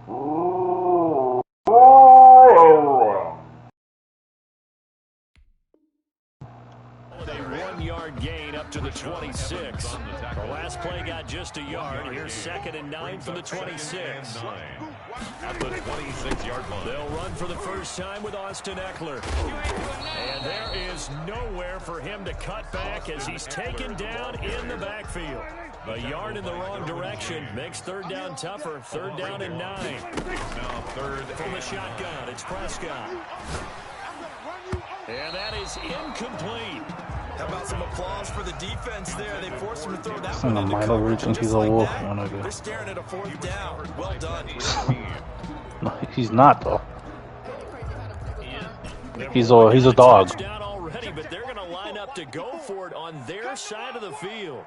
1-yard gain up to the 26. The last play got just a yard. Here's 2nd and 9 from the 26. At the 26-yard line. They'll run for the first time with Austin Eckler. And there is nowhere for him to cut back as he's taken down in the backfield. A yard in the wrong direction makes 3rd down tougher. 3rd down and 9. Now 3rd from the shotgun. It's Prescott. And that is incomplete. How about some applause for the defense there? They forced him to throw that one into coverage just like that. They're staring at a 4th down. Well done. No, he's not though. He's a dog. Down already, but they're going to line up to go for it on their side of the field.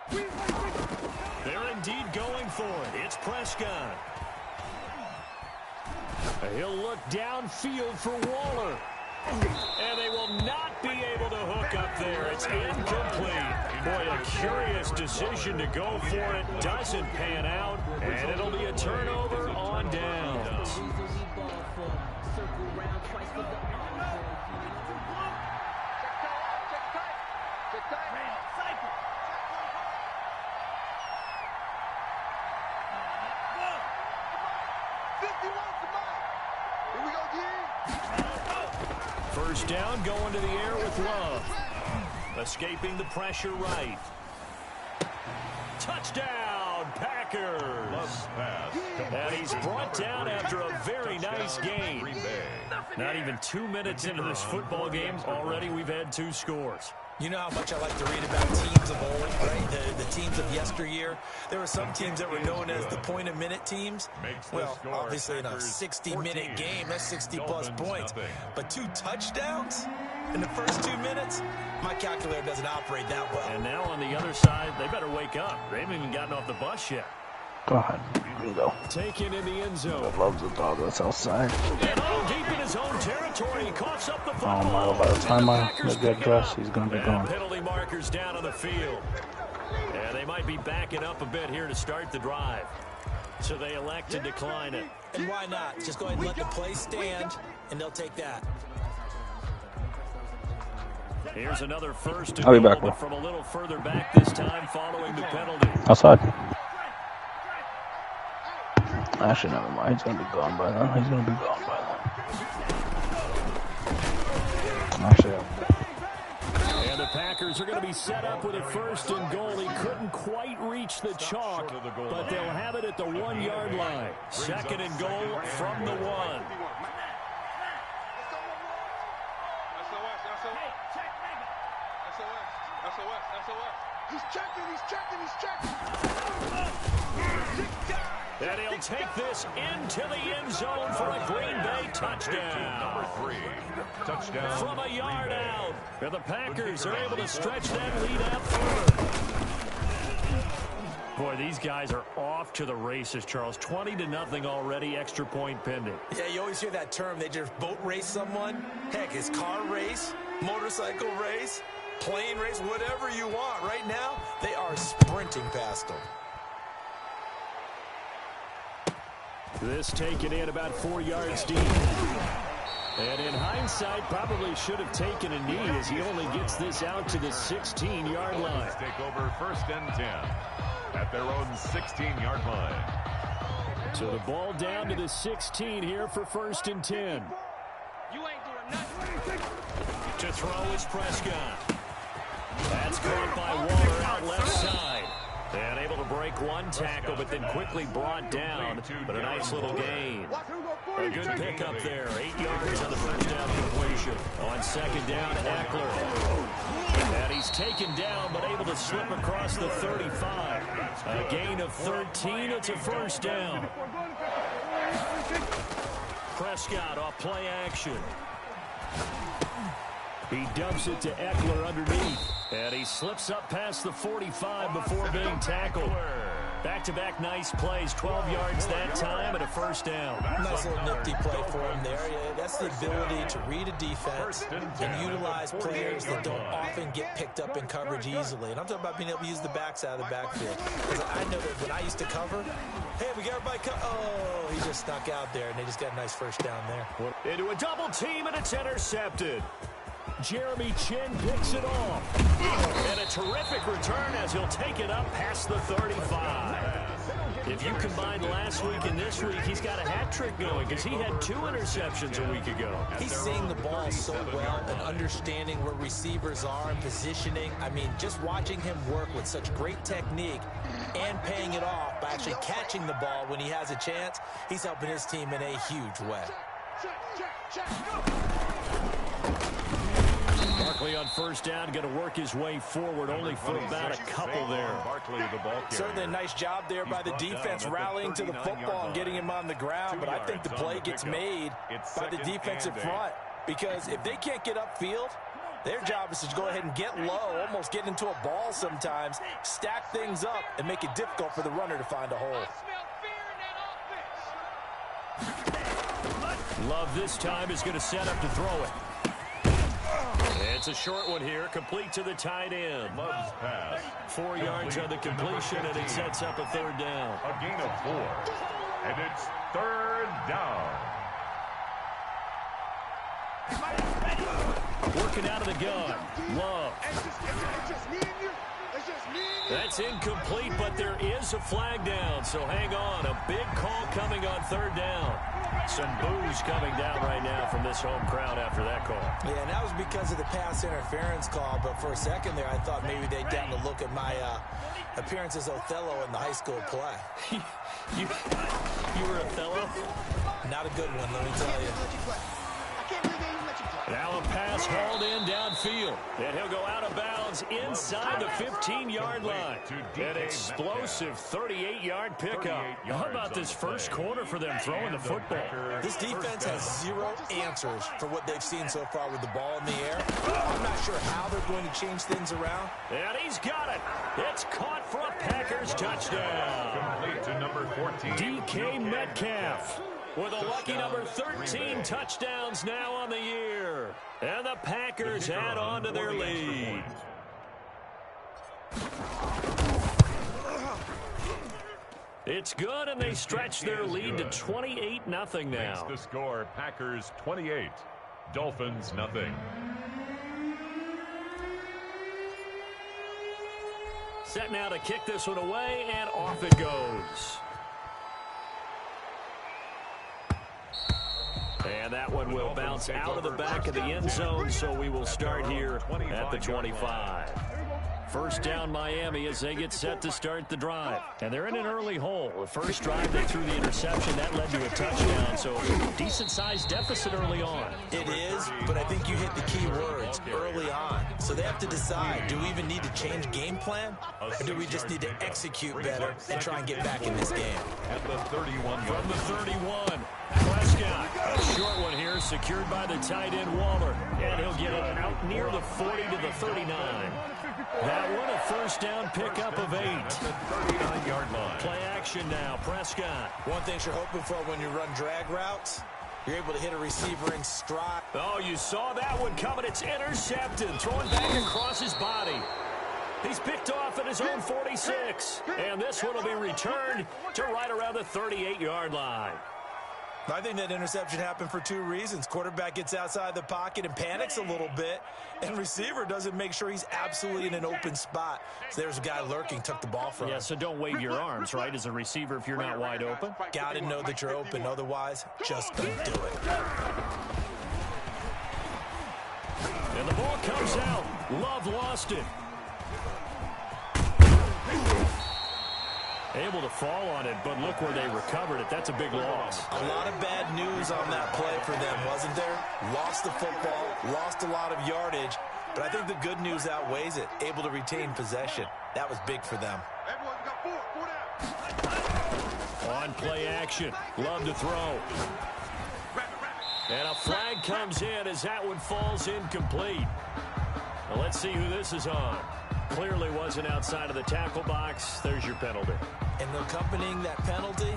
They're indeed going for it. It's Prescott. He'll look downfield for Waller. And they will not be able to hook up there. It's incomplete. Boy, a curious decision to go for it. Doesn't pan out. And it'll be a turnover on downs. First down, going to the air with Love. Escaping the pressure right. Touchdown, Packers. And he's brought down after a very nice game. Not even 2 minutes into this football game, already we've had 2 scores. You know how much I like to read about teams of old, right? The teams of yesteryear. There were some teams that were known as the point-a-minute teams. Well, obviously in a 60-minute game, that's 60-plus points. But 2 touchdowns in the first 2 minutes? My calculator doesn't operate that well. And now on the other side, they better wake up. They haven't even gotten off the bus yet. Go ahead. Here we go. Taken in the end zone. I love the dog that's outside. And deep in his own territory, he coughs up the football. Oh my, by the time I get dressed, he's going to be gone. Penalty markers down on the field. And they might be backing up a bit here to start the drive. So they elect to decline it. And why not? Just go ahead and let the play stand, and they'll take that. Here's another first and I'll be back, goal, but from a little further back this time following the penalty. Outside. Actually, never mind. He's going to be gone by then. He's going to be gone by then. Actually, and the Packers are going to be set up with a first and goal. He couldn't quite reach the chalk, but they'll have it at the 1-yard line. 2nd and goal from the 1. He's checking. And he'll take this into the end zone for a Green Bay touchdown. Number 3. Touchdown. From a yard out. And the Packers are able to stretch that lead out further. Boy, these guys are off to the races, Charles. 20-0 already, extra point pending. Yeah, you always hear that term. They just boat race someone. Heck, it's car race, motorcycle race, plane race, whatever you want. Right now, they are sprinting past them. This taken in about 4 yards deep. And in hindsight, probably should have taken a knee as he only gets this out to the 16-yard line. Take over 1st and 10 at their own 16-yard line. So the ball down to the 16 here for 1st and 10. You ain't doing nothing. To throw is Prescott. That's caught by Waller out left side. And able to break one tackle, but then quickly brought down. But a nice little gain. A good pickup there. 8 yards on the first down completion. On 2nd down, Eckler. And he's taken down, but able to slip across the 35. A gain of 13. It's a 1st down. Prescott off play action. He dumps it to Eckler underneath. And he slips up past the 45 before being tackled. Back-to-back nice plays, 12 yards that time and a 1st down. Nice little nifty play for him there. Yeah, that's the ability to read a defense and utilize players that don't often get picked up in coverage easily. And I'm talking about being able to use the backs out of the backfield. Because I know that when I used to cover. Hey, we got everybody oh, he just snuck out there, and they just got a nice first down there. Into a double team, and it's intercepted. Jeremy Chin picks it off. And a terrific return as he'll take it up past the 35. If you combine last week and this week, he's got a hat trick going because he had 2 interceptions a week ago. He's seeing the ball so well and understanding where receivers are and positioning. I mean, just watching him work with such great technique and paying it off by actually catching the ball when he has a chance, he's helping his team in a huge way. Barkley on first down, going to work his way forward, only for about a couple there. Certainly a nice job there by the defense rallying to the football and getting him on the ground, but I think the play gets made by the defensive front because if they can't get upfield, their job is to go ahead and get low, almost get into a ball sometimes, stack things up, and make it difficult for the runner to find a hole. Love this time is going to set up to throw it. It's a short one here, complete to the tight end. Love's pass. 4 yards on the completion, and it sets up a 3rd down. A gain of 4. And it's 3rd down. Working out of the gun. Love. That's incomplete, but there is a flag down, so hang on. A big call coming on 3rd down. Some boos coming down right now from this home crowd after that call. Yeah, and that was because of the pass interference call, but for a second there, I thought maybe they'd gotten a look at my appearance as Othello in the high school play. you were Othello? Not a good one, let me tell you. Now a pass hauled in downfield, and he'll go out of bounds inside the 15-yard line. An explosive 38-yard pickup. How about this first quarter for them throwing the football? This defense has 0 answers for what they've seen so far with the ball in the air. I'm not sure how they're going to change things around. And he's got it. It's caught for a Packers touchdown. Complete to number 14. DK Metcalf with a lucky number 13 touchdowns now on the year. And the Packers add on to their lead. It's good, and they stretch their lead to 28-0 now. Makes the score Packers 28, Dolphins nothing. Set now to kick this one away, and off it goes. And that one will bounce out of the back of the end zone, so we will start here at the 25. First down Miami as they get set to start the drive. And they're in an early hole. The first drive they threw the interception. That led to a touchdown, so decent-sized deficit early on. It is, but I think you hit the key words, early on. So they have to decide, do we even need to change game plan? Or do we just need to execute better and try and get back in this game? At the 31. From the 31. Prescott, a short one here, secured by the tight end Waller. And he'll get it out near the 40 to the 39. That one a first down pickup of 8. At the 39-yard line. Play action now, Prescott. One thing you're hoping for when you run drag routes, you're able to hit a receiver in stride. Oh, you saw that one coming. It's intercepted, throwing back across his body. He's picked off at his own 46. And this one will be returned to right around the 38-yard line. I think that interception happened for 2 reasons. Quarterback gets outside the pocket and panics a little bit, and receiver doesn't make sure he's absolutely in an open spot. So there's a guy lurking, took the ball from him. Yeah, so don't wave your arms, right, as a receiver if you're not wide open. Got to know that you're open. Otherwise, just don't do it. And the ball comes out. Love lost it. Able to fall on it, but look where they recovered it. That's a big loss. A lot of bad news on that play for them, wasn't there? Lost the football, lost a lot of yardage, but I think the good news outweighs it. Able to retain possession. That was big for them. Everyone got 4 down. On play action. Love to throw. And a flag comes in as that one falls incomplete. Well, let's see who this is on. Clearly wasn't outside of the tackle box. There's your penalty. And accompanying that penalty,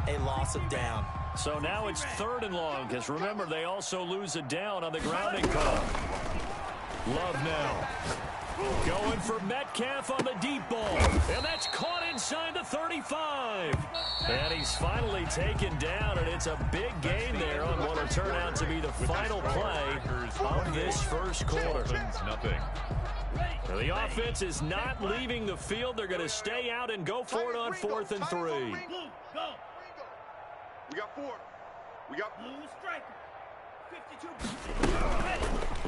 a loss of down. So now it's 3rd and long, because remember, they also lose a down on the grounding call. Love now. Going for Metcalf on the deep ball. And that's caught inside the 35. And he's finally taken down, and it's a big gain there on what will turn out to be the final play of this first quarter. Nothing. The offense is not leaving the field. They're going to stay out and go for it on 4th and 3. We got 4. We got blue striker. 52.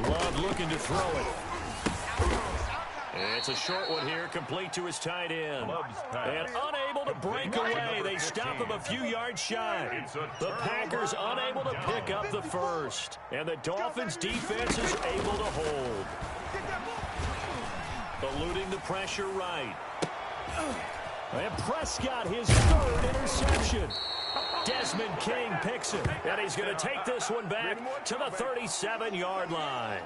Love looking to throw it. It's a short one here, complete to his tight end. And unable to break away. They stop him a few yards shy. The Packers unable to pick up the first. And the Dolphins defense is able to hold. Eluding the pressure right. And Prescott, his 3rd interception. Desmond King picks it. And he's going to take this one back to the 37-yard line.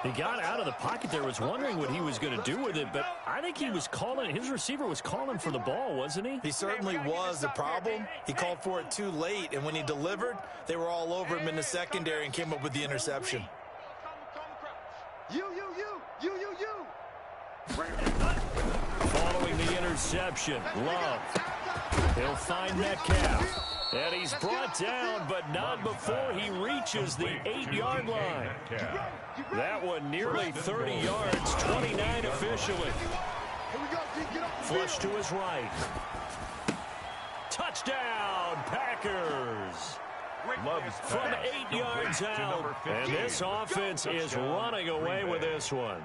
He got out of the pocket there, was wondering what he was going to do with it, but I think he was calling, his receiver was calling for the ball, wasn't he? He certainly was. The problem, he called for it too late, and when he delivered, they were all over him in the secondary and came up with the interception. You. Following the interception, Love. He'll find Metcalf. And he's brought down, but not before he reaches the 8-yard line. That one nearly 30 yards, 29 officially. Flush to his right. Touchdown, Packers. From 8 yards out. And this offense is running away with this one.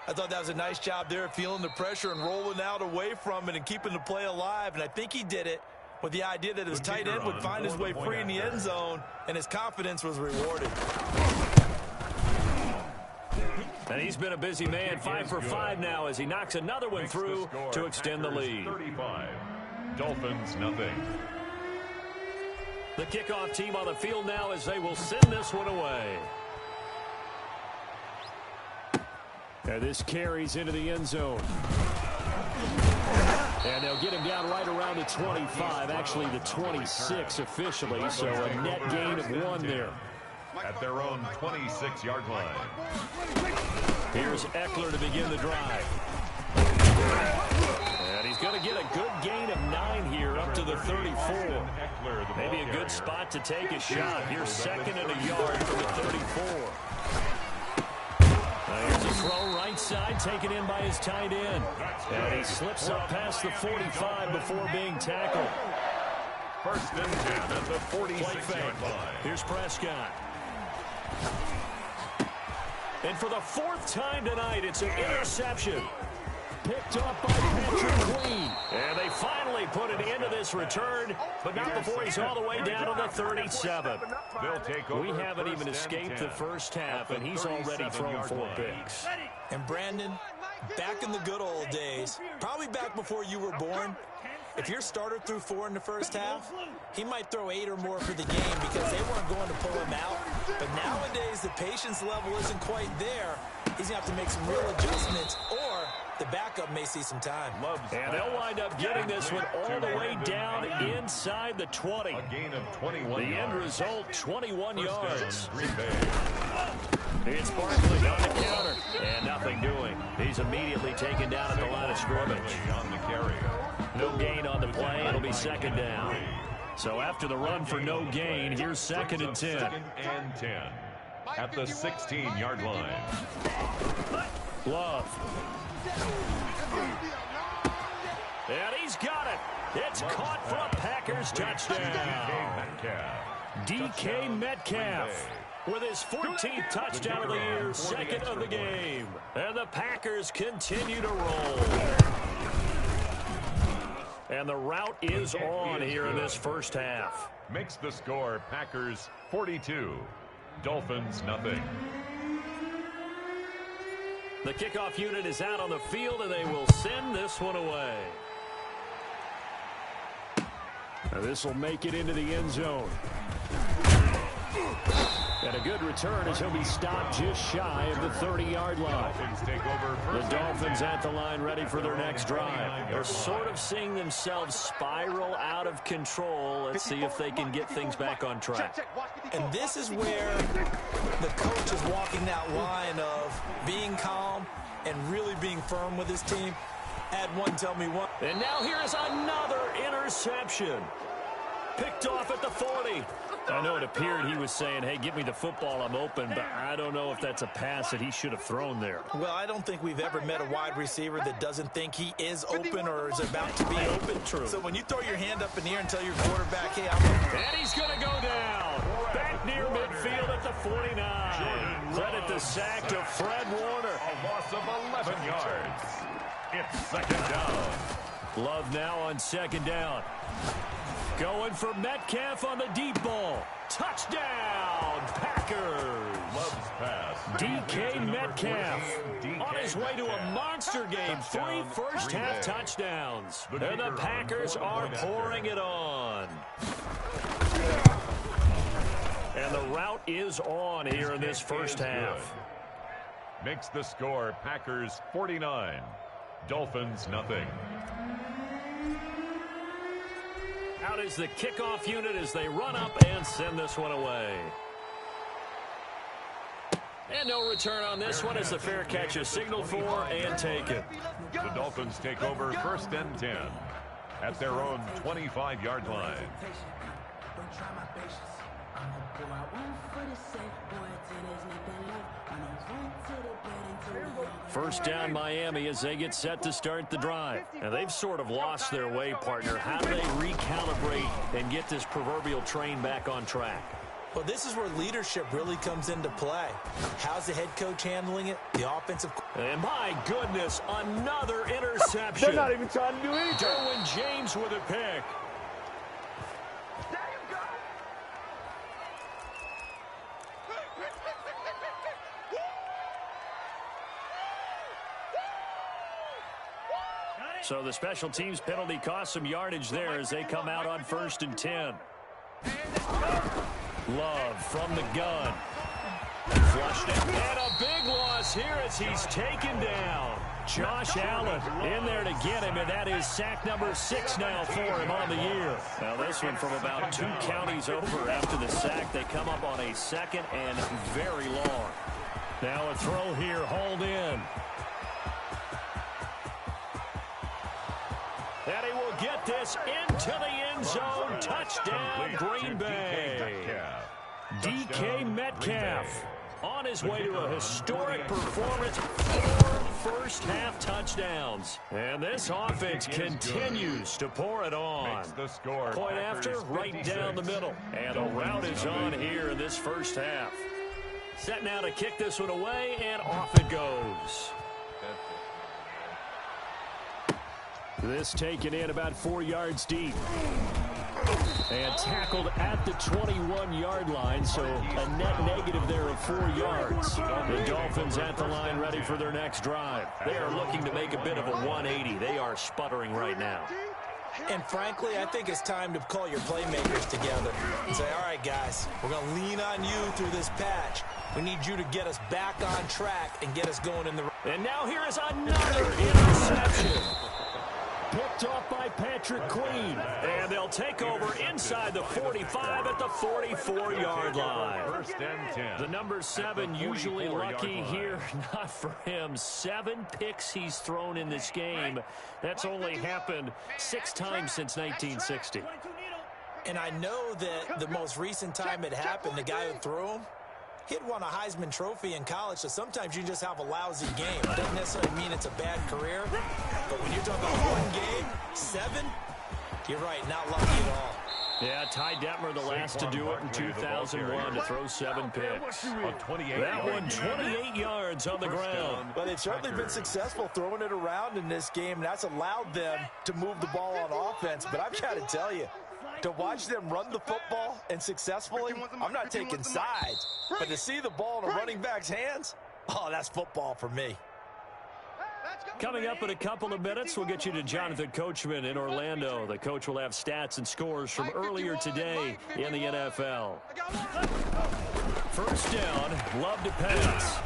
I thought that was a nice job there, feeling the pressure and rolling out away from it and keeping the play alive. And I think he did it with the idea that his tight end would find his way free in the end zone, and his confidence was rewarded. And he's been a busy man, 5 for 5 now as he knocks another one through to extend the lead. 35. Dolphins, nothing. The kickoff team on the field now as they will send this one away. And this carries into the end zone. And they'll get him down right around the 25, actually the 26 officially, so a net gain of 1 there. At their own 26-yard line. Here's Eckler to begin the drive. And he's going to get a good gain of 9 here up to the 34. Maybe a good spot to take a shot. Here's 2nd and a yard from the 34. Here's a throw right side, taken in by his tight end. And he slips up past the 45 before being tackled. 1st and 10 at the 46-yard line. Here's Prescott. And for the 4th time tonight, it's an interception. Picked up by Patrick Queen. And they finally put an end to this return, but not before he's all the way down to the 37. We haven't even escaped the first half, and he's already thrown 4 picks. And Brandon, back in the good old days, probably back before you were born, if your starter threw 4 in the first half, he might throw 8 or more for the game because they weren't going to pull him out. But nowadays, the patience level isn't quite there. He's going to have to make some real adjustments, or the backup may see some time. And they'll wind up getting this one all the way down inside the 20. A gain of 21 the end yards. result, 21 yards. Green Bay. It's Barkley on the counter. And nothing doing. He's immediately taken down at the line of scrimmage. On the carry. No gain on the play. It'll be 2nd down. So after the run for no gain, here's 2nd and 10. 2nd and 10 at the 16-yard line. Love. And he's got it. It's caught for a Packers touchdown. DK Metcalf with his 14th touchdown of the year, 2nd of the game. And the Packers continue to roll. And the route is on here in this first half. Makes the score Packers 42. Dolphins nothing. The kickoff unit is out on the field, and they will send this one away. Now this will make it into the end zone. And a good return as he'll be stopped just shy of the 30-yard line. The Dolphins at the line ready for their next drive. They're sort of seeing themselves spiral out of control. Let's see if they can get things back on track. And this is where the coach is walking that line of being calm and really being firm with his team. Add one, tell me one. And now here is another interception. Picked off at the 40. I know it appeared he was saying, hey, give me the football, I'm open, but I don't know if that's a pass that he should have thrown there. Well, I don't think we've ever met a wide receiver that doesn't think he is open or is about to be open. True. So when you throw your hand up in the air and tell your quarterback, hey, I'm open. And he's going to go down. Back near midfield at the 49. Credit the sack to Fred Warner. A loss of 11 yards. It's second down. Love now on second down. Going for Metcalf on the deep ball. Touchdown, Packers. Love's pass. DK Metcalf on his way to a monster game. 3 first-half touchdowns. And the Packers are pouring it on. And the route is on here in this first half. Makes the score Packers 49. Dolphins nothing. Out is the kickoff unit as they run up and send this one away. And no return on this one as the fair catch is signaled for and taken. The Dolphins take over first and 10 at their own 25-yard line. First down Miami as they get set to start the drive. And they've sort of lost their way, partner. How do they recalibrate and get this proverbial train back on track? Well, this is where leadership really comes into play. How's the head coach handling it? The offensive... And my goodness, another interception. They're not even trying to do anything. Derwin James with a pick. So the special teams penalty cost some yardage there as they come out on first and 10. Love from the gun. Flushed it. And a big loss here as he's taken down. Josh Allen in there to get him, and that is sack number 6 now for him on the year. Now this one from about 2 counties over after the sack. They come up on a second and very long. Now a throw here, hauled in. And he will get this into the end zone. Touchdown, Green Bay. DK Metcalf on his way to a historic performance. 4 first-half touchdowns. And this offense continues to pour it on. Point after, right down the middle. And a route is on here in this first half. Set now to kick this one away, and off it goes. This taken in about 4 yards deep. And tackled at the 21-yard line, so a net negative there of 4 yards. The Dolphins at the line ready for their next drive. They are looking to make a bit of a 180. They are sputtering right now. And frankly, I think it's time to call your playmakers together and say, all right, guys, we're going to lean on you through this patch. We need you to get us back on track and get us going in the... And now here is another interception. Picked off by Patrick Queen. And they'll take over inside the 45 at the 44-yard line. First and 10. The number 7 usually lucky here. Not for him. 7 picks he's thrown in this game. That's only happened 6 times since 1960. And I know that the most recent time it happened, the guy who threw him, he'd won a Heisman Trophy in college, so sometimes you just have a lousy game. It doesn't necessarily mean it's a bad career, but when you're talking about 1 game, 7, you're right, not lucky at all. Yeah, Ty Detmer, the last to do it in 2001, to throw 7 picks. That one, 28 yards on the ground. But they've certainly been successful throwing it around in this game, and that's allowed them to move the ball on offense. But I've got to tell you, to watch them run the football and successfully, I'm not taking sides, but to see the ball in a running back's hands, oh, that's football for me. Coming up in a couple of minutes, we'll get you to Jonathan Coachman in Orlando. The coach will have stats and scores from earlier today in the NFL. First down, Love to pass.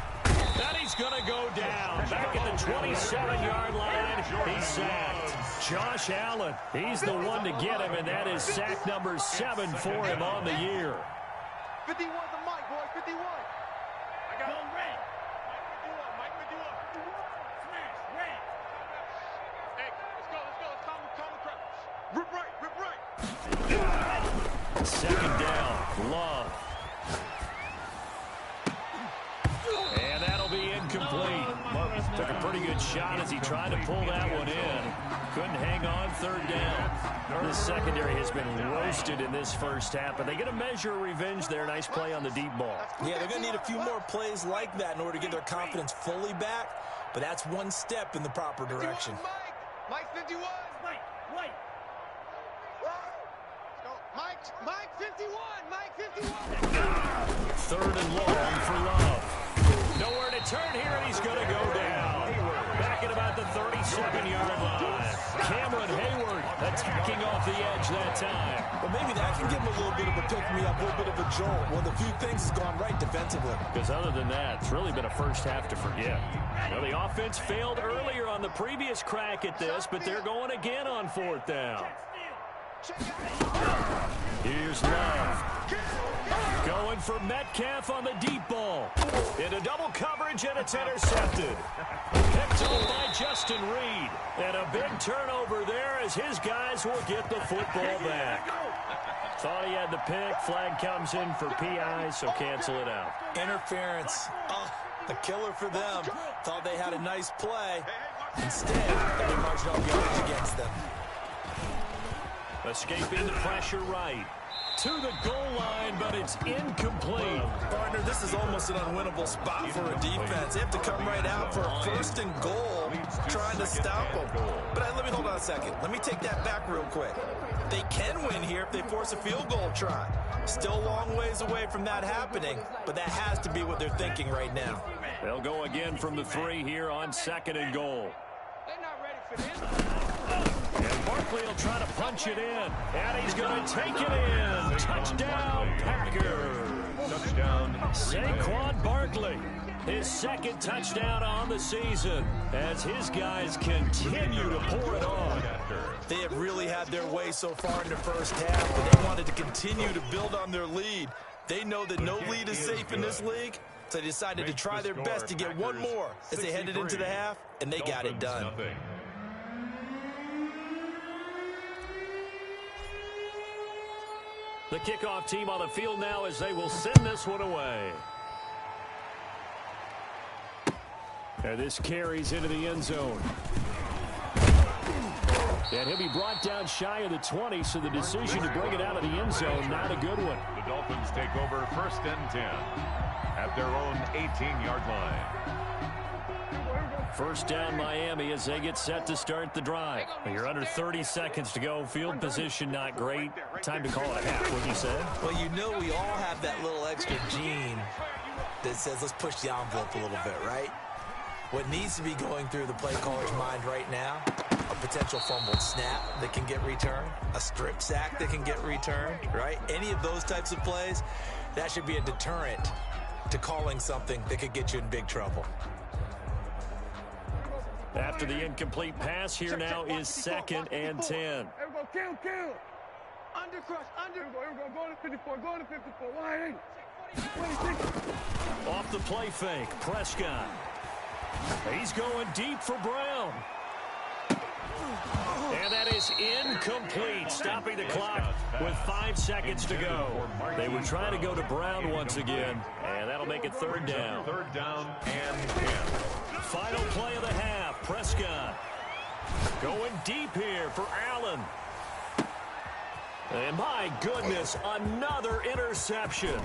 And he's going to go down. Back at the 27-yard line, he's sacked. Josh Allen, he's the one to get him, and that is sack number 7 for him on the year. 51 the mic, boy, 51. I got him red. Mike 51, Mike 51. Rip right, rip right. Second down, Love. And that'll be incomplete. Took a pretty good shot as he tried to pull that one in. Couldn't hang on third down. This secondary has been roasted in this first half, but they get a measure of revenge there. Nice play on the deep ball. Yeah, they're going to need a few more plays like that in order to get their confidence fully back, but that's one step in the proper direction. Mike 51. Mike. Mike 51. Mike 51. Third and long for Love. Nowhere to turn here, and he's going to go down. Back at about the 37-yard line. Cameron Hayward attacking off the edge that time. Well, maybe that can give him a little bit of a pick-me-up, a little bit of a jolt. Well, the few things has gone right defensively. Because other than that, it's really been a first half to forget. Well, the offense failed earlier on the previous crack at this, but they're going again on fourth down. Here's Love. Going for Metcalf on the deep ball. Into double coverage, and it's intercepted. Picked up by Justin Reed. And a big turnover there as his guys will get the football back. Thought he had the pick. Flag comes in for PI, so cancel it out. Interference. Oh, a killer for them. Thought they had a nice play. Instead, they marched off yardage against them. Escaping the pressure right. To the goal line, but it's incomplete. Partner, this is almost an unwinnable spot for a defense. They have to come right out for a first and goal, trying to stop them. But let me hold on a second. Let me take that back real quick. They can win here if they force a field goal try. Still a long ways away from that happening, but that has to be what they're thinking right now. They'll go again from the 3 here on second and goal. They're not ready for this. And Barkley will try to punch it in. And he's going to take it in. Touchdown, Packers. Touchdown. Saquon Barkley. His second touchdown on the season as his guys continue to pour it on. They have really had their way so far in the first half, but they wanted to continue to build on their lead. They know that no lead is safe in this league, so they decided to try their best to get one more as they headed into the half, and they got it done. The kickoff team on the field now as they will send this one away. And this carries into the end zone. And he'll be brought down shy of the 20, so the decision to bring it out of the end zone, not a good one. The Dolphins take over first and 10 at their own 18-yard line. First down Miami as they get set to start the drive. You're under 30 seconds to go. Field position not great. Time to call it a half, wouldn't you say? Well, you know we all have that little extra gene that says let's push the envelope a little bit, right? What needs to be going through the play caller's mind right now, a potential fumbled snap that can get returned, a strip sack that can get returned, right? Any of those types of plays, that should be a deterrent to calling something that could get you in big trouble. After the incomplete pass, here now is second and 10. Here we go, kill. Under crush, under. Here we go, go to 54, go to 54. Why ain't? Off the play fake, Prescott. He's going deep for Brown. And that is incomplete, stopping the clock with 5 seconds to go. They were trying to go to Brown once again, and that'll make it third down. Third down and 10. Final play of the half, Prescott. Going deep here for Allen. And my goodness, another interception.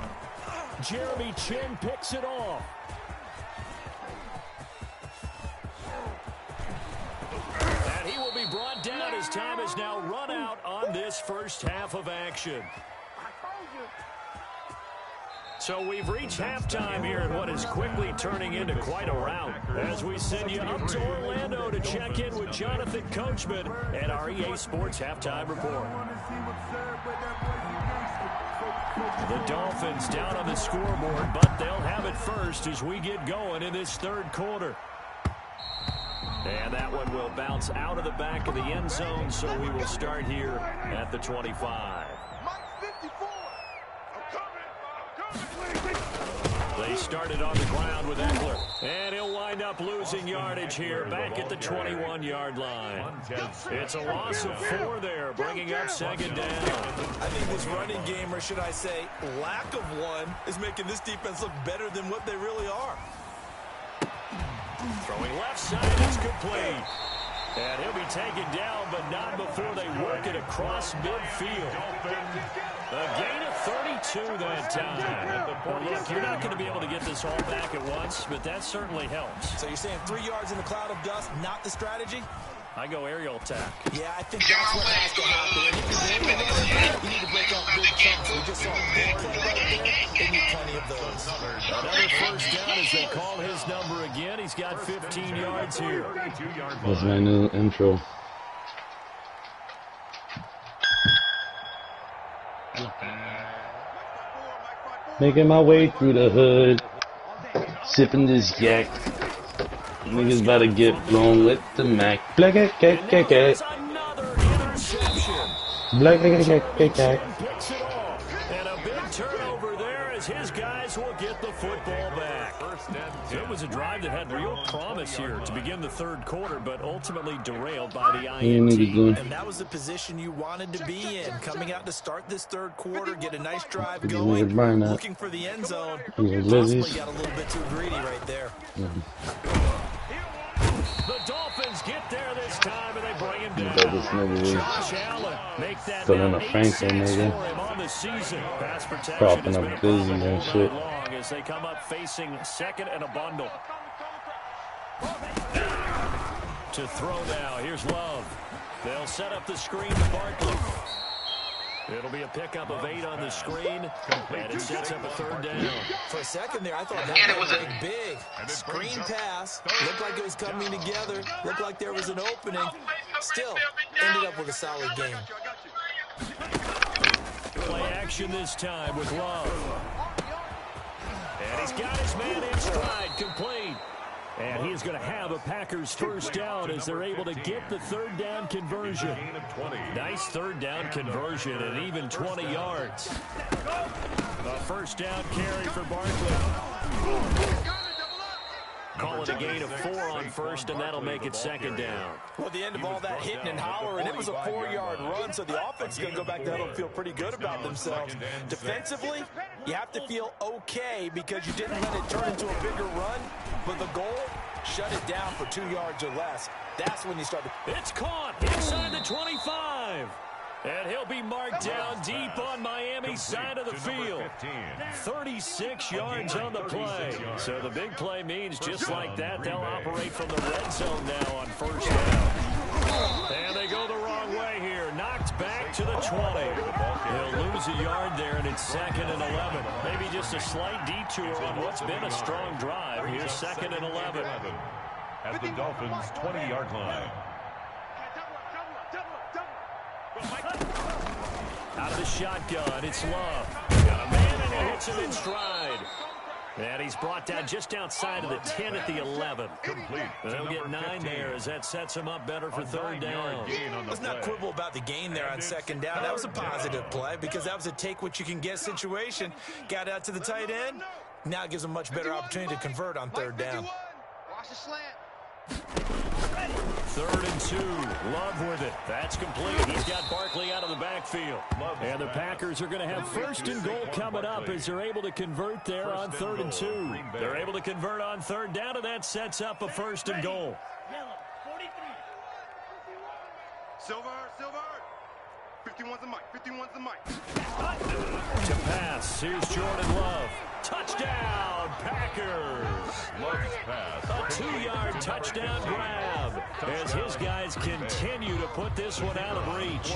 Jeremy Chin picks it off. And he will be brought down as time is now run out on this first half of action. So we've reached halftime here in what is quickly turning into quite a rout as we send you up to Orlando to check in with Jonathan Coachman and our EA Sports Halftime Report. The Dolphins down on the scoreboard, but they'll have it first as we get going in this third quarter. And that one will bounce out of the back of the end zone, so we will start here at the 25. They started on the ground with Eckler. And he'll wind up losing yardage here back at the 21-yard line. It's a loss of 4 there, bringing up second down. I think this running game, or should I say lack of one, is making this defense look better than what they really are. Throwing left side is complete. And he'll be taken down, but not before they work it across midfield. A gain of 32 that time. Well, look, you're not going to be able to get this all back at once, but that certainly helps. So you're saying 3 yards in the cloud of dust, not the strategy? I go aerial attack. Yeah, I think that's what has to happen. And if you're aiming at it, you need to break up big chunks. We just saw a big play right there. They need plenty of those. Another first down as they call his number again. He's got 15 yards here. That's my new intro. Making my way through the hood, sipping this yak. Niggas about to get blown with the Mac. Black, Another interception. black. Picks it off. And a big turnover there as his guys will get the football back. So it was a drive that had real promise here to begin the third quarter, but ultimately derailed by the INT. And that was the position you wanted to be in. Coming out to start this third quarter, get a nice drive going, looking for the end zone. Possibly got a little bit too greedy right there. The Dolphins get there this time, and they bring him down. Josh Allen make that now 8 sacks for him on the season. Pass protection has been a problem all night long as they come up facing second and a bundle. To throw now, here's Love. They'll set up the screen to Barkley. It'll be a pickup of 8 on the screen, and it sets up a third down. For a second there, I thought that was a big screen pass. Looked like it was coming together. Looked like there was an opening. Still, ended up with a solid game. Play action this time with Love. And he's got his man in stride, complete. And he's going to have a Packers first down as they're able to get the third down conversion. Nice third down conversion and even 20 yards. A first down carry for Barkley. Call it a gain of 4 on first, and that'll make it second down. Well, at the end of all that hitting and hollering, it was a 4-yard run, so the offense is going to go back to huddle and feel pretty good about themselves. Defensively, you have to feel okay because you didn't let it turn into a bigger run, but the goal, shut it down for 2 yards or less. That's when you start to... It's caught inside the 25. And he'll be marked down deep on Miami's side of the field. 36 yards on the play. So the big play means just like that, they'll operate from the red zone now on first down. And they go the wrong way here. Knocked back to the 20. He'll lose a yard there, and it's second and 11. Maybe just a slight detour on what's been a strong drive. Here's second and 11. At the Dolphins' 20-yard line. Out of the shotgun, it's Love. Got a man, and he hits him in stride. And he's brought down just outside of the 10 at the 11. They'll get 9 there as that sets him up better for third down. Let's not quibble about the gain there on second down. That was a positive play because that was a take-what-you-can-get situation. Got out to the tight end. Now it gives them a much better opportunity to convert on third down. Watch the slant. 3rd and 2. Love with it. That's complete. He's got Barkley out of the backfield. And the Packers are going to have first and goal coming up as they're able to convert there on 3rd and 2. They're able to convert on third down, and that sets up a first and goal. Silver. 51's the mic. 51's the mic. To pass. Here's Jordan Love. Touchdown, Packers. Love's pass. A 2-yard touchdown grab as his guys continue to put this one out of reach.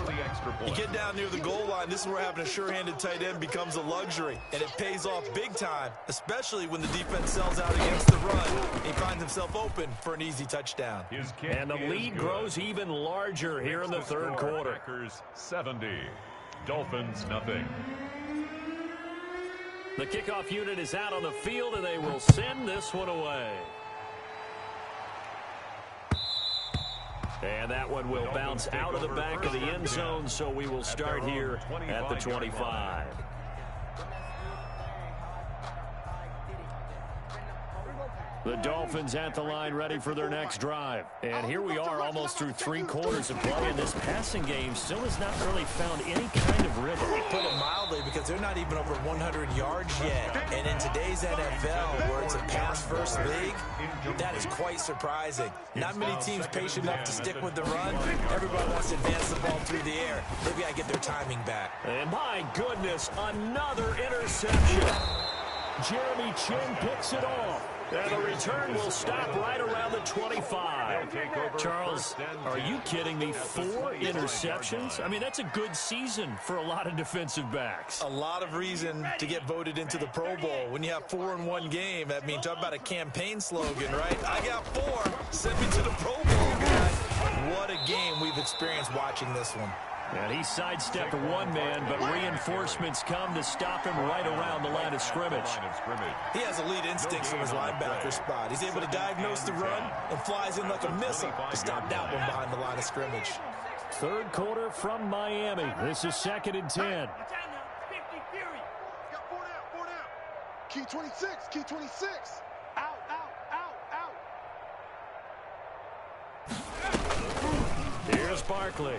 You get down near the goal line, this is where having a sure-handed tight end becomes a luxury, and it pays off big time, especially when the defense sells out against the run. He finds himself open for an easy touchdown. And the lead grows even larger here in the third quarter. Packers 70, Dolphins nothing. The kickoff unit is out on the field, and they will send this one away. And that one will bounce out of the back of the end zone, so we will start here at the 25. The Dolphins at the line ready for their next drive. And here we are almost through 3 quarters of play, and this passing game still has not really found any kind of rhythm. Put it mildly, because they're not even over 100 yards yet. And in today's NFL, where it's a pass-first league, that is quite surprising. Not many teams patient enough to stick with the run. Everybody wants to advance the ball through the air. They've got to get their timing back. And my goodness, another interception. Jeremy Chin picks it off. And the return will stop right around the 25. Charles, are you kidding me? 4 interceptions? I mean, that's a good season for a lot of defensive backs. A lot of reason to get voted into the Pro Bowl. When you have 4 in one game, I mean, talk about a campaign slogan, right? I got 4. Send me to the Pro Bowl, guys. What a game we've experienced watching this one. And he sidestepped one man, but reinforcements come to stop him right around the line of scrimmage. He has elite instincts from his linebacker spot. He's able to diagnose the run and flies in like a missile to stop that one behind the line of scrimmage. 3rd quarter from Miami. This is 2nd and 10. Key 26, key 26. Out, out, out, out. Here's Barkley.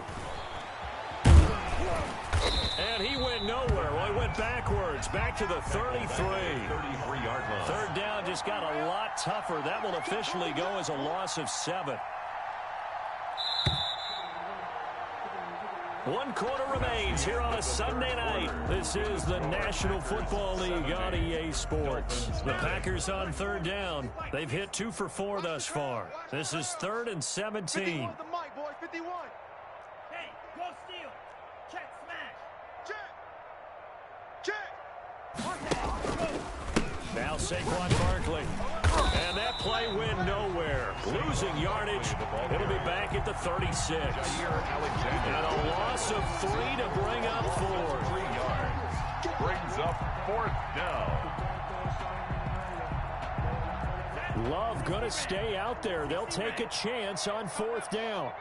And he went nowhere. Well, he went backwards, back to the 33. 33-yard line. 3rd down just got a lot tougher. That will officially go as a loss of 7. 1 quarter remains here on a Sunday night. This is the National Football League on EA Sports. The Packers on 3rd down. They've hit 2 for 4 thus far. This is 3rd and 17. 51 with the mic, boy, 51. Hey, go steal. Check, smash. Check. Now Saquon Barkley. And that play went nowhere. Losing yardage. It'll be back at the 36. And a loss of 3 to bring up 4. 3 yards. Brings up 4th down. Love going to stay out there. They'll take a chance on 4th down.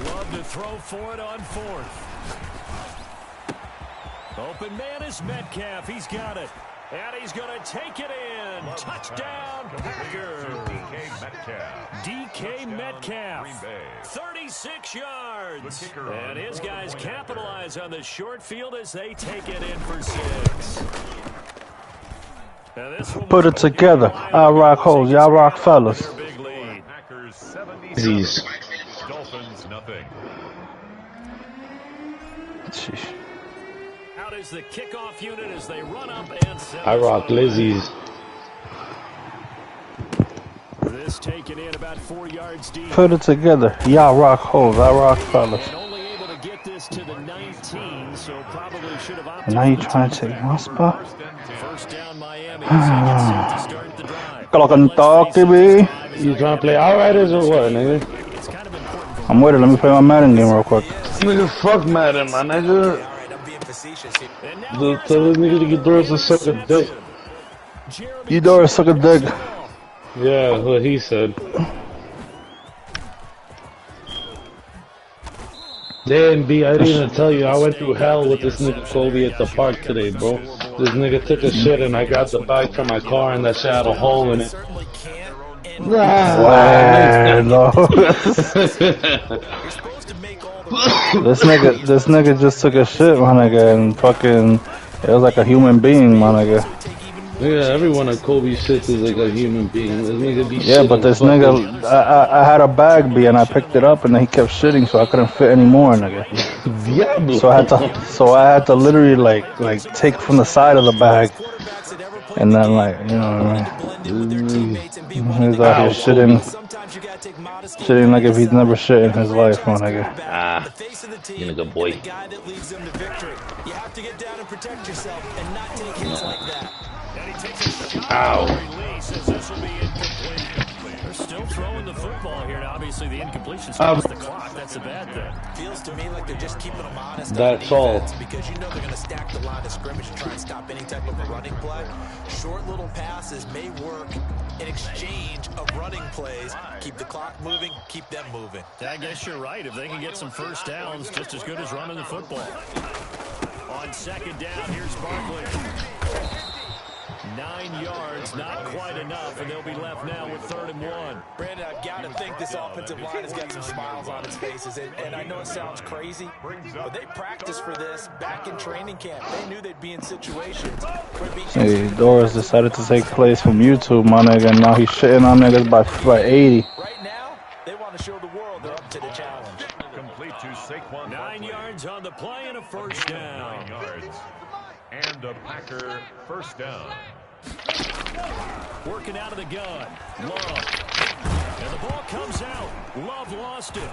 Love to throw for it on 4th. Open man is Metcalf. He's got it. And he's going to take it in. Touchdown, Packers. DK Metcalf. 36 yards. And his guys capitalize on the short field as they take it in for 6. Put it together. I rock hoes. Y'all rock fellas. Dolphins nothing. Sheesh. Out is the kickoff unit as they run up and set. I rock Lizzies. This taken in about 4 yards deep. Put it together. Y'all rock hoes. I rock fellas. And only able to get this to the 19, so probably should have opted. Now you trying to take my spot? 1st down Miami. Second set to start the drive. Clock and talk to me. You trying to play Outriders or what, nigga? It's kind of important for I'm waiting. Let me play my Madden game real quick. Nigga, fuck Madden, my nigga. and now Tell this nigga to get Doris to suck a dick. You door suck a dick. Yeah, what he said. Damn, B, I didn't even tell you. I went through hell with this nigga Kobe at the park today, bro. This nigga took a shit and I grabbed the bag from my car and that shit had a hole in it. Wow. This nigga just took a shit, my nigga, and fucking, it was like a human being, my nigga. Yeah, everyone at Kobe shits is like a human being. This nigga be Yeah, but this nigga, I had a bag, B, and I picked it up, and then he kept shitting, so I couldn't fit anymore, nigga. Diablo. So I had to literally like take from the side of the bag, and then like, you know what I mean? He's out here shitting like if he's never shit in his life, my nigga. Ah, you nigga boy. You have to get down and protect yourself and not take hits like that. Ow. They're still throwing the football here. Now, obviously, the incompletion stops the clock. That's a bad thing. Feels to me like they're just keeping them honest. That's all. Because you know they're going to stack the line of scrimmage and try and stop any type of a running play. Short little passes may work in exchange of running plays. Keep the clock moving, keep them moving. I guess you're right. If they can get some first downs, just as good as running the football. On 2nd down, here's Barkley. 9 yards, not quite enough, and they'll be left now with 3rd and 1. Brandon, I've got to think this offensive line has got some smiles on its faces. And I know it sounds crazy, but they practiced for this back in training camp. They knew they'd be in situations where it'd be Hey, Doris decided to take place from YouTube, my nigga, and now he's shitting on niggas by 80. Right now, they want to show the world they're up to the challenge. Complete to Saquon. 9 yards on the play and a first down. 9 yards. And a Packer first down. Working out of the gun. Love. And the ball comes out. Love lost it.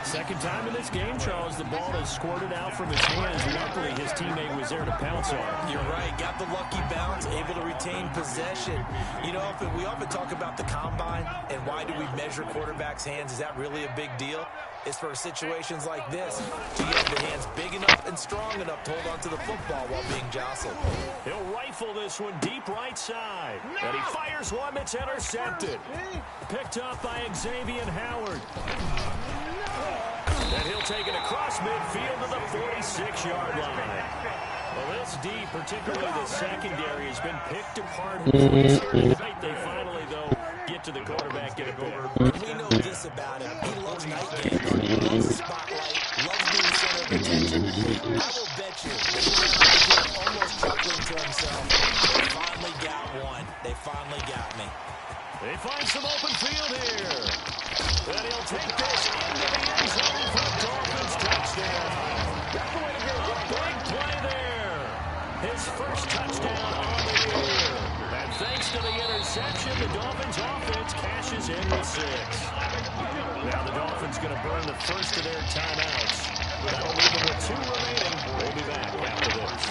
Second time in this game, Charles, the ball has squirted out from his hands. Luckily, his teammate was there to pounce on it. You're right. Got the lucky bounce, able to retain possession. You know, we often talk about the combine and why do we measure quarterbacks' hands. Is that really a big deal? It's for situations like this. Do you have the hands big enough and strong enough to hold onto the football while being jostled? He'll rifle this one deep right side. And he fires one that's intercepted. Picked up by Xavier Howard. And he'll take it across midfield to the 46-yard line. Well, this deep, particularly the secondary, has been picked apart. They finally, though, get to the quarterback, get it there. We know this about him. He loves night games, loves the spotlight, loves being the center of attention. I will bet you that he went out here almost chuckling to himself. They finally got one. They finally got me. They find some open field here. And he'll take this into the end zone for a Dolphins touchdown. That's the way to go. A big play there. His first touchdown on the year. And thanks to the interception, the Dolphins offense cashes in with 6. Now the Dolphins going to burn the first of their timeouts. That'll leave them with 2 remaining. We'll be back after this.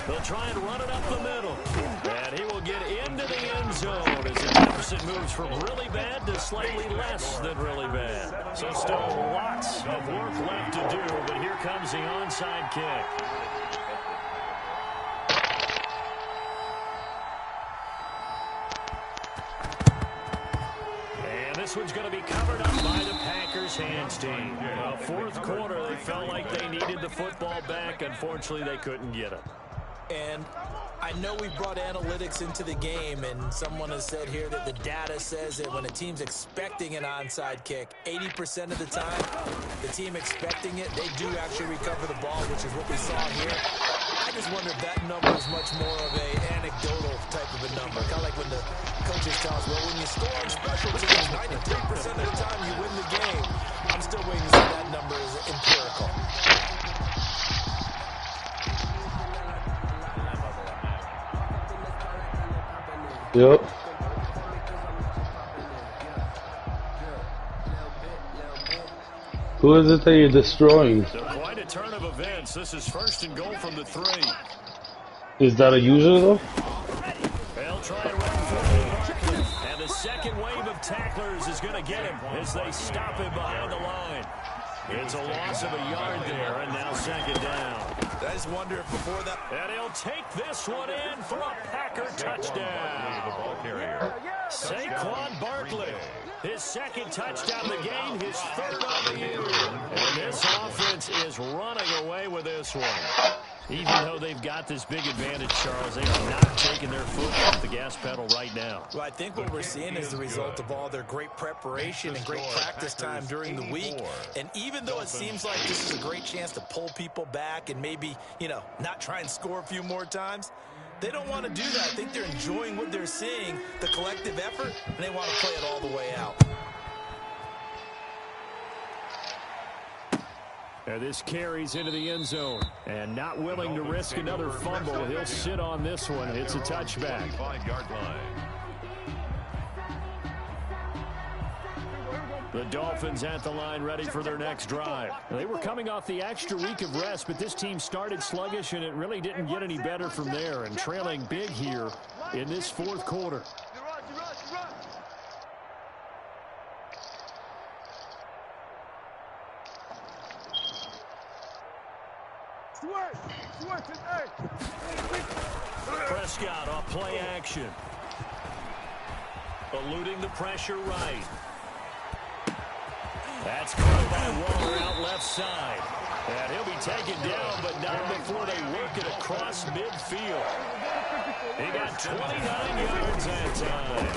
They'll try and run it up the middle. And he will get into the end zone as the deficit moves from really bad to slightly less than really bad. So still lots of work left to do, but here comes the onside kick. And this one's going to be covered up by the Packers hands team. Fourth quarter, they felt like they needed the football back. Unfortunately, they couldn't get it. And I know we brought analytics into the game, and someone has said here that the data says that when a team's expecting an onside kick, 80% of the time, the team expecting it, they do actually recover the ball, which is what we saw here. I just wonder if that number is much more of a anecdotal type of a number. Kind of like when the coaches tell us, well, when you score on special teams, 93% of the time you win the game. I'm still waiting to see that number is empirical. Yep. Who is it that you're destroying? So quite a turn of events. This is first and goal from the 3. Is that a user though? They'll try and run for it. And the second wave of tacklers is going to get him as they stop him behind the line. It's a loss of a yard there, and now second down. I just wonder if before that... And he'll take this one in for a Packer touchdown. Saquon Barkley, his second touchdown of the game, his 3rd on the year. And this offense is running away with this one. Even though they've got this big advantage, Charles, they are not taking their foot off the gas pedal right now. Well, I think what we're seeing is the result of all their great preparation and great practice time during the week. And even though it seems like this is a great chance to pull people back and maybe, you know, not try and score a few more times, they don't want to do that. I think they're enjoying what they're seeing, the collective effort, and they want to play it all the way out. And this carries into the end zone. And not willing to risk another fumble, he'll sit on this one. It's a touchback. 5-yard line. The Dolphins at the line ready for their next drive. They were coming off the extra week of rest, but this team started sluggish, and it really didn't get any better from there. And trailing big here in this fourth quarter. Prescott off play action. Eluding the pressure right. That's caught by Waller out left side. And he'll be taken down, but not before they work it across midfield. He got 29 yards that time.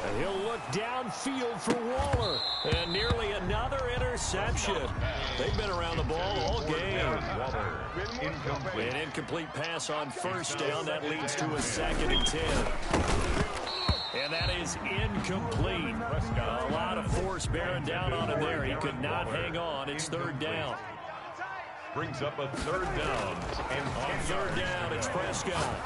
And he'll look downfield for Waller. And nearly another interception. They've been around the ball all game. An incomplete pass on first down. That leads to a 2nd and 10. And that is incomplete. A lot of force bearing down on him there. He could not hang on. It's 3rd down. Brings up a 3rd down. And on 3rd down, it's Prescott.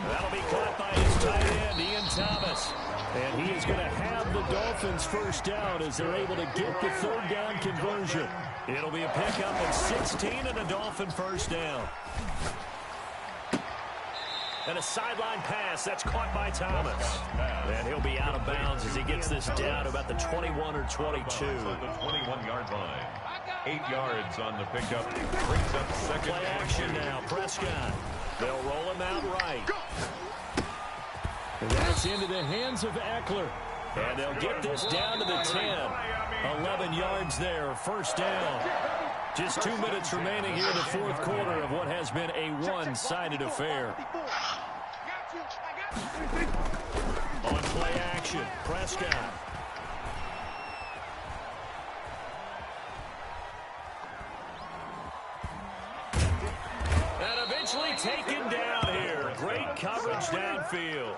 That'll be caught by his tight end, Ian Thomas. And he is going to have the Dolphins first down as they're able to get the 3rd down conversion. It'll be a pickup of 16 and a Dolphin first down. And a sideline pass. That's caught by Thomas. And he'll be out of bounds as he gets this down to about the 21 or 22. The 21-yard line. 8 yards on the pickup. Brings up 2nd. Play action now. Prescott. They'll roll him out right. And that's into the hands of Eckler. And they'll get this down to the 10. 11 yards there. First down. Just 2 minutes remaining here in the 4th quarter of what has been a one-sided affair. On play action, Prescott. And eventually taken down here. Great coverage downfield.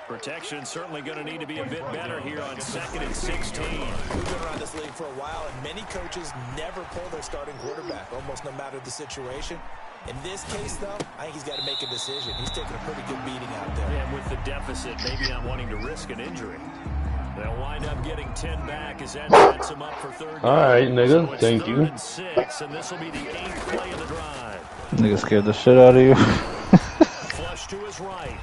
Protection certainly going to need to be a bit better here on 2nd and 16. We've been around this league for a while, and many coaches never pull their starting quarterback, almost no matter the situation. In this case, though, I think he's got to make a decision. He's taking a pretty good beating out there. And with the deficit, maybe not wanting to risk an injury. They'll wind up getting 10 back as that sets him up for 3rd down. All right, nigga. So Thank you. 3rd and 6, and this will be the 8th play of the drive. Nigga scared the shit out of you. Flush to his right.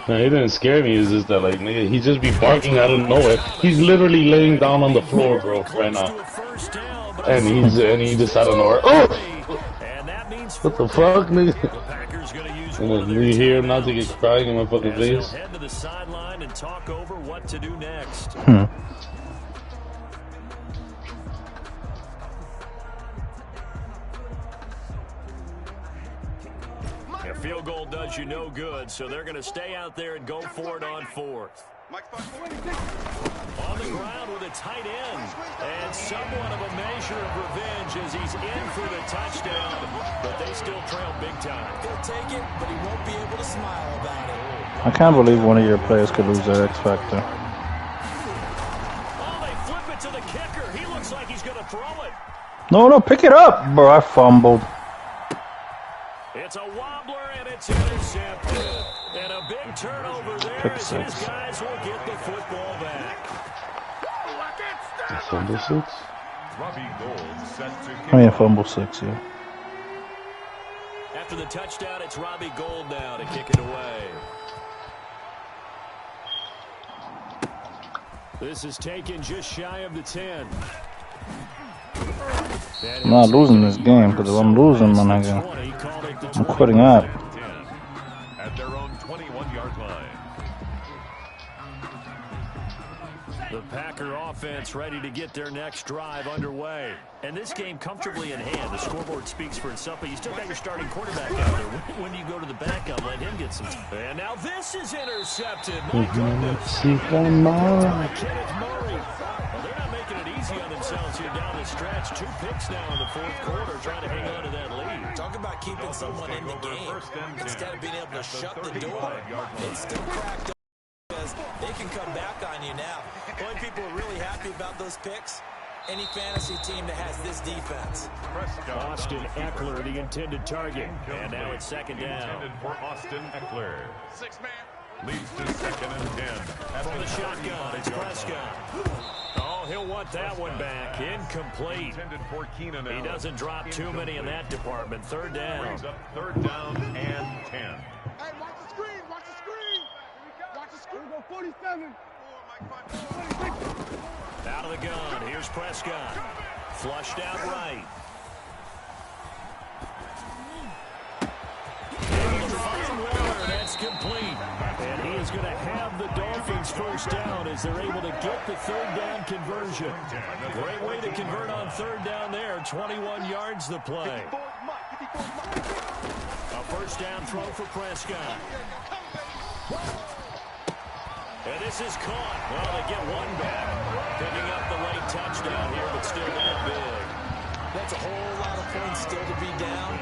No, he didn't scare me. It's just that, like, nigga, he just be barking out of nowhere. He's literally laying down on the floor, bro, right now. And he just out of nowhere. Oh! What the fuck, nigga? And then you hear him not to get crying in my fucking face. Head to the sideline and talk over what to do next. A field goal does you no good, so they're going to stay out there and go for it on 4th. On the ground with a tight end, and somewhat of a measure of revenge as he's in for the touchdown, but they still trail big time. He'll take it, but he won't be able to smile about it. I can't believe one of your players could lose their X Factor. Oh, they flip it to the kicker. He looks like he's going to throw it. No, pick it up, bro. I fumbled. It's a wobbler, and it's intercepted. And a big turnover there as his guys will get the football back. Fumble 6? Robbie Gould set to kick. I mean, fumble 6, yeah. After the touchdown, it's Robbie Gould now to kick it away. This is taken just shy of the 10. I'm not losing this game, because if I'm losing, my nigga, I'm quitting out. At their own 21-yard line. The Packer offense ready to get their next drive underway. And this game comfortably in hand. The scoreboard speaks for itself, but you still got your starting quarterback out there. When you go to the backup, let him get some time. And now this is intercepted. My goodness. Kenneth Murray. Well, they're not making it easy on themselves here down the stretch. 2 picks now in the 4th quarter, trying to hang on to that lead. Talk about keeping someone in the game. Instead of being able to shut the door, it's still cracked open because they can come back on you now. Boy, people are really happy about those picks. Any fantasy team that has this defense. Austin Eckler, the intended target. And now it's 2nd down. Intended for Austin Eckler. 6-man. Leads to 2nd and 10. From the shotgun, it's Prescott. Oh, he'll want that one back. Incomplete. Intended for Keenan. He doesn't drop too many in that department. 3rd down. Brings up 3rd down and 10. Hey, watch the screen. Watch the screen. Watch the screen. Go 47. Out of the gun. Here's Prescott. Flushed out right. Able to find Waller. That's complete. And he is going to have the Dolphins first down as they're able to get the third down conversion. Great way to convert on third down there. 21 yards the play. A first down throw for Prescott. And this is caught. Well, they get one back. Picking up the late touchdown here, but still not big. That's a whole lot of points still to be down.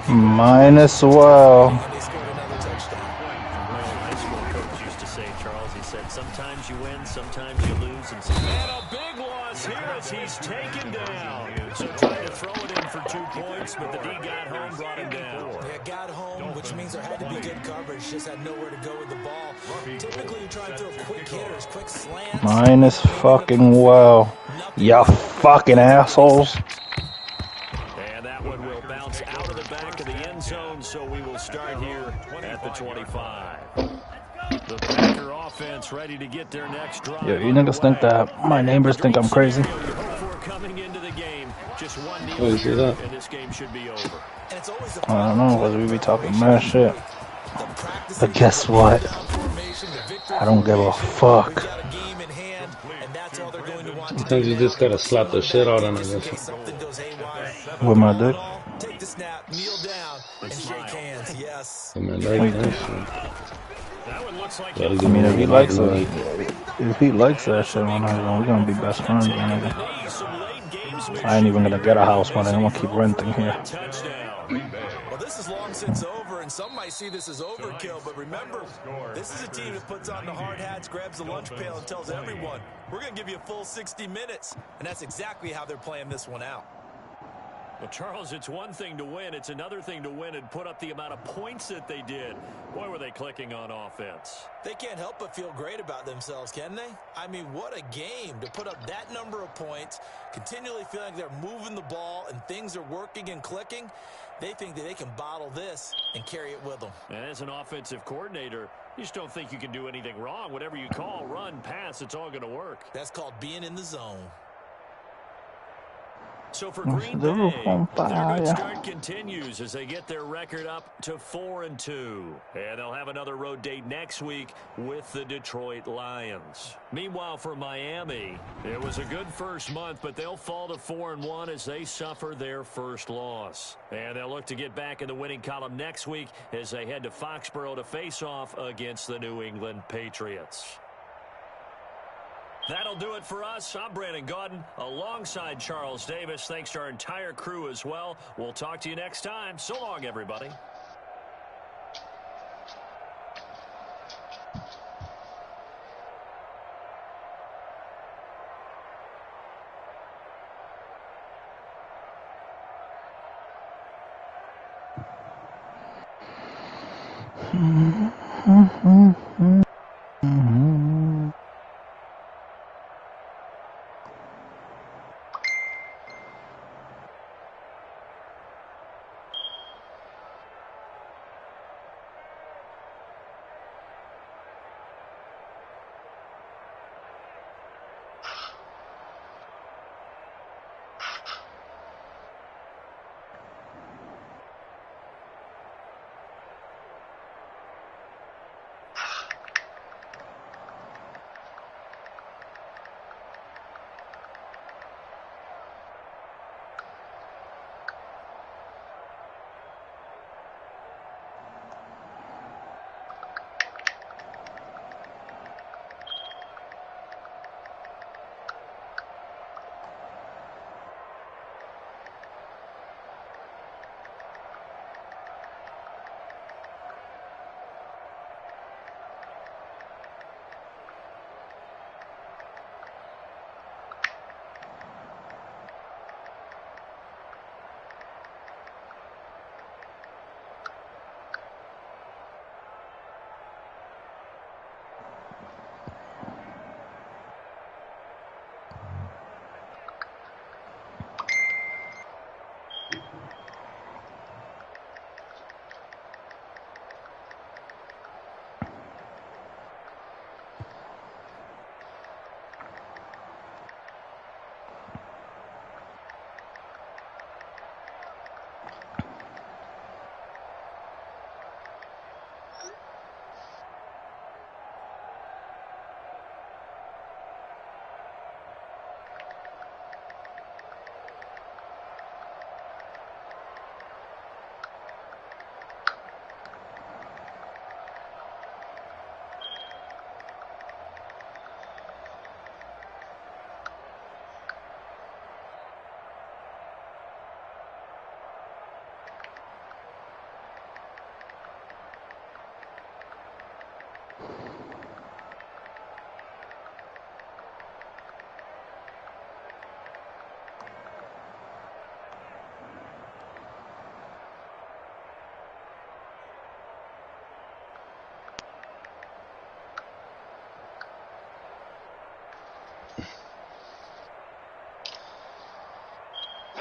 Minus well. They scored another touchdown. High school coach used to say, Charles, he said, sometimes you win, sometimes you lose. And a big loss here as he's taken down. So trying to throw it in for 2 points, but the D got home, brought him down. Yeah, got home, which means there had to be good coverage. Just had nowhere to go with the ball. Typically, you try and throw quick hitters, quick slants. Minus fucking well. Ya fucking assholes. And that one will bounce out of the back of the end zone, so we will start here at the 25. The Packer offense ready to get their next drive. Yo, you niggas think that my neighbors think I'm crazy? Coming into the game, just one knee Oh, you see that? and this game should be over. I don't know, because we be talking mad shit. But guess what? I don't give a fuck. Sometimes you just gotta slap the shit out of them. With my dick? Take the snap, kneel down, and shake hands. Yes. I mean, right I mean, if he likes it, if he likes that shit, we're gonna be best friends, nigga. I ain't even gonna get a house one day. I'm gonna keep renting here. Well, this is long since over, and some might see this as overkill, but remember, this is a team that puts on the hard hats, grabs the lunch pail, and tells everyone, we're going to give you a full 60 minutes, and that's exactly how they're playing this one out. Well, Charles, it's one thing to win. It's another thing to win and put up the amount of points that they did. Boy, were they clicking on offense. They can't help but feel great about themselves, can they? I mean, what a game to put up that number of points, continually feeling like they're moving the ball and things are working and clicking. They think that they can bottle this and carry it with them. And as an offensive coordinator, you just don't think you can do anything wrong. Whatever you call, run, pass, it's all going to work. That's called being in the zone. So for Green Bay, their good start continues as they get their record up to 4-2. And they'll have another road date next week with the Detroit Lions. Meanwhile, for Miami, it was a good first month, but they'll fall to 4-1 as they suffer their first loss. And they'll look to get back in the winning column next week as they head to Foxborough to face off against the New England Patriots. That'll do it for us. I'm Brandon Gaudin alongside Charles Davis. Thanks to our entire crew as well. We'll talk to you next time. So long, everybody.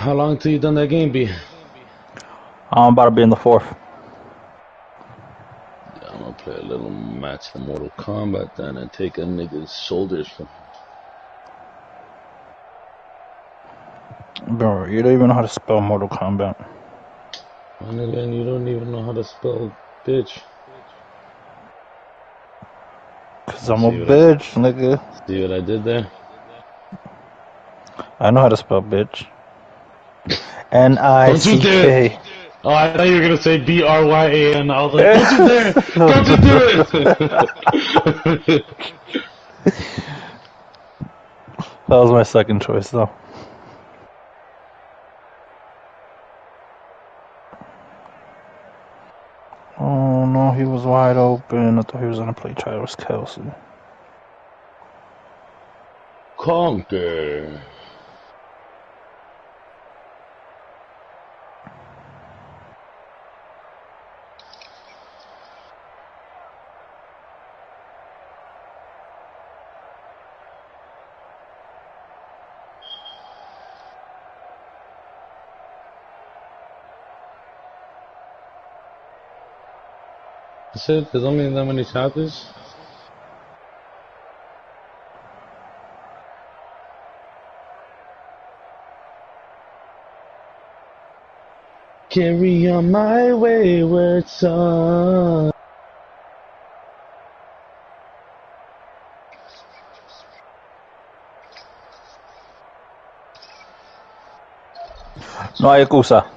How long till you done that game, B? I'm about to be in the 4th. Yeah, I'm gonna play a little match of Mortal Kombat then and take a nigga's shoulders from him. Bro, you don't even know how to spell Mortal Kombat. And again, you don't even know how to spell bitch. Cause I'm a bitch, nigga. See what I did there? I know how to spell bitch. N-I-C-K. Oh, I thought you were gonna say B-R-Y-A-N. I was like, don't you dare! Don't you do it! That was my second choice, though. Oh no, he was wide open. I thought he was gonna play Travis Kelce. Conquer. That's it? There's only that many chapters? Carry on my wayward son. No hay excusa.